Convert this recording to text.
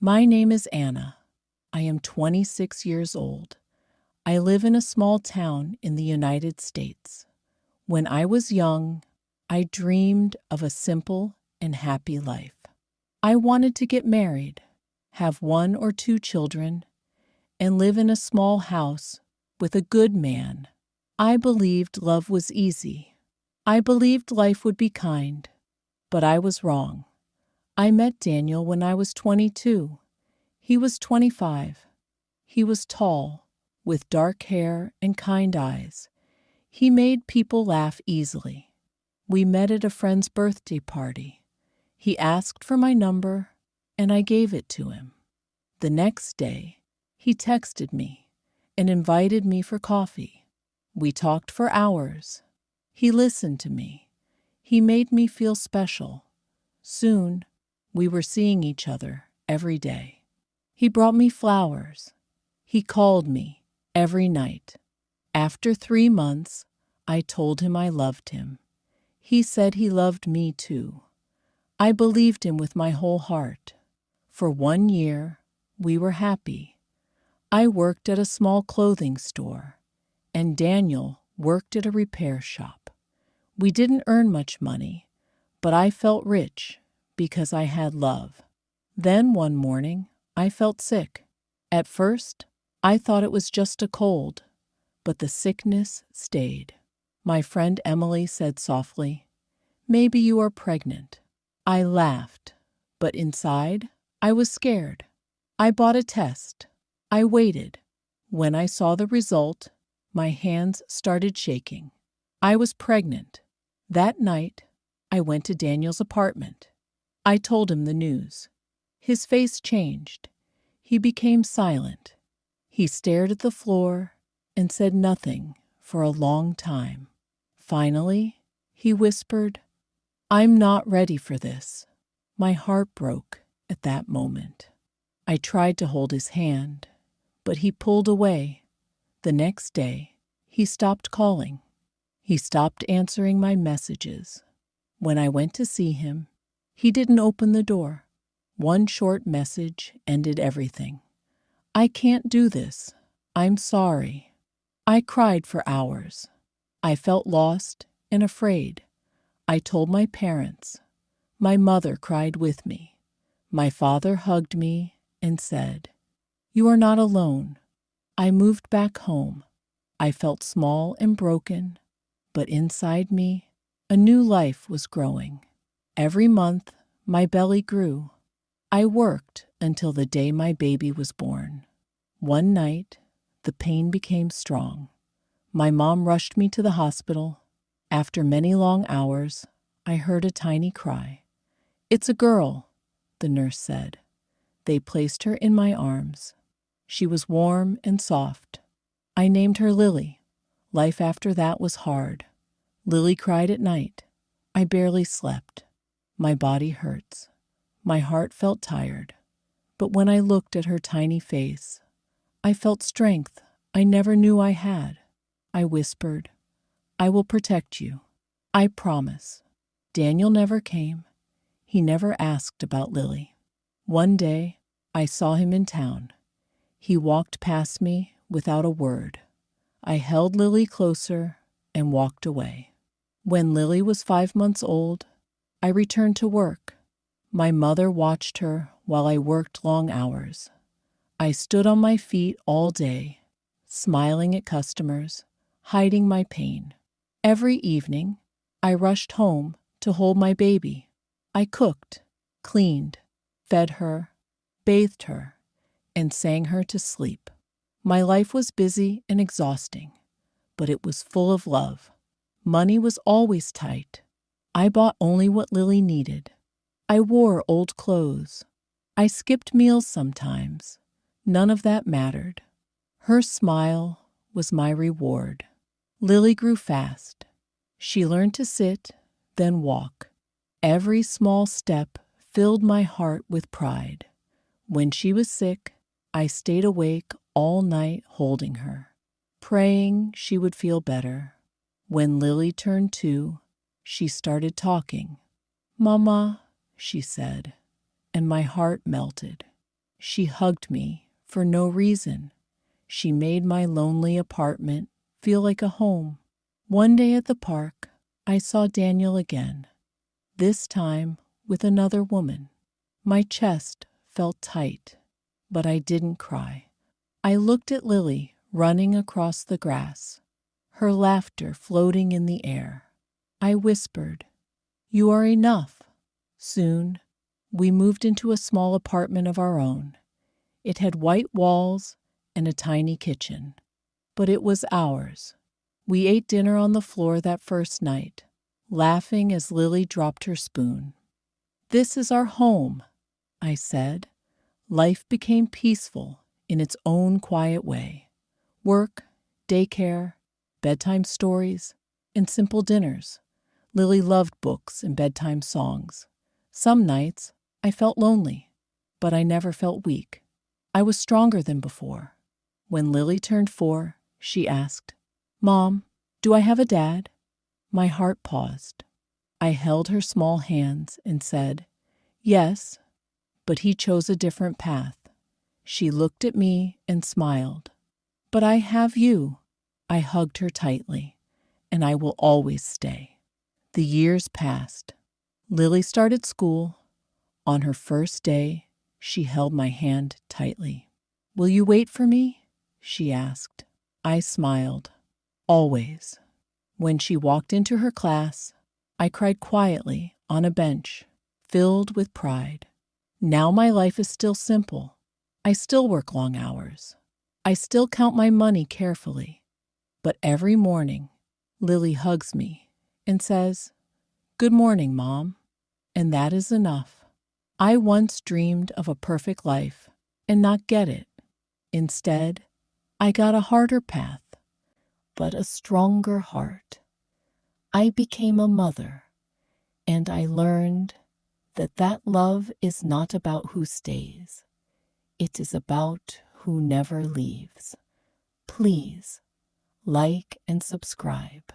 My name is Anna. I am 26 years old. I live in a small town in the United States. When I was young, I dreamed of a simple and happy life. I wanted to get married, have 1 or 2 children, and live in a small house with a good man. I believed love was easy. I believed life would be kind, but I was wrong. I met Daniel when I was 22. He was 25. He was tall, with dark hair and kind eyes. He made people laugh easily. We met at a friend's birthday party. He asked for my number, and I gave it to him. The next day, he texted me and invited me for coffee. We talked for hours. He listened to me. He made me feel special. Soon, we were seeing each other every day. He brought me flowers. He called me every night. After 3 months, I told him I loved him. He said he loved me too. I believed him with my whole heart. For 1 year, we were happy. I worked at a small clothing store, and Daniel worked at a repair shop. We didn't earn much money, but I felt rich because I had love. Then one morning, I felt sick. At first, I thought it was just a cold, but the sickness stayed. My friend Emily said softly, "Maybe you are pregnant." I laughed, but inside, I was scared. I bought a test. I waited. When I saw the result, my hands started shaking. I was pregnant. That night, I went to Daniel's apartment. I told him the news. His face changed. He became silent. He stared at the floor and said nothing for a long time. Finally, he whispered, "I'm not ready for this." My heart broke at that moment. I tried to hold his hand, but he pulled away. The next day, he stopped calling. He stopped answering my messages. When I went to see him, he didn't open the door. One short message ended everything. "I can't do this. I'm sorry." I cried for hours. I felt lost and afraid. I told my parents. My mother cried with me. My father hugged me and said, "You are not alone." I moved back home. I felt small and broken, but inside me, a new life was growing. Every month, my belly grew. I worked until the day my baby was born. One night, the pain became strong. My mom rushed me to the hospital. After many long hours, I heard a tiny cry. "It's a girl," the nurse said. They placed her in my arms. She was warm and soft. I named her Lily. Life after that was hard. Lily cried at night. I barely slept. My body hurts. My heart felt tired. But when I looked at her tiny face, I felt strength I never knew I had. I whispered, "I will protect you. I promise." Daniel never came. He never asked about Lily. One day, I saw him in town. He walked past me without a word. I held Lily closer and walked away. When Lily was 5 months old, I returned to work. My mother watched her while I worked long hours. I stood on my feet all day, smiling at customers, hiding my pain. Every evening, I rushed home to hold my baby. I cooked, cleaned, fed her, bathed her, and sang her to sleep. My life was busy and exhausting, but it was full of love. Money was always tight. I bought only what Lily needed. I wore old clothes. I skipped meals sometimes. None of that mattered. Her smile was my reward. Lily grew fast. She learned to sit, then walk. Every small step filled my heart with pride. When she was sick, I stayed awake all night holding her, praying she would feel better. When Lily turned 2, she started talking. "Mama," she said, and my heart melted. She hugged me for no reason. She made my lonely apartment feel like a home. One day at the park, I saw Daniel again, this time with another woman. My chest felt tight, but I didn't cry. I looked at Lily running across the grass, her laughter floating in the air. I whispered, "You are enough." Soon, we moved into a small apartment of our own. It had white walls and a tiny kitchen, but it was ours. We ate dinner on the floor that first night, laughing as Lily dropped her spoon. "This is our home," I said. Life became peaceful in its own quiet way. Work, daycare, bedtime stories, and simple dinners. Lily loved books and bedtime songs. Some nights I felt lonely, but I never felt weak. I was stronger than before. When Lily turned 4, she asked, "Mom, do I have a dad?" My heart paused. I held her small hands and said, "Yes, but he chose a different path." She looked at me and smiled. "But I have you." I hugged her tightly, "and I will always stay." The years passed. Lily started school. On her first day, she held my hand tightly. "Will you wait for me?" she asked. I smiled. "Always." When she walked into her class, I cried quietly on a bench, filled with pride. Now my life is still simple. I still work long hours. I still count my money carefully. But every morning, Lily hugs me and says, "Good morning, Mom." And that is enough. I once dreamed of a perfect life and not get it. Instead, I got a harder path, but a stronger heart. I became a mother, and I learned that love is not about who stays. It is about who never leaves. Please like and subscribe.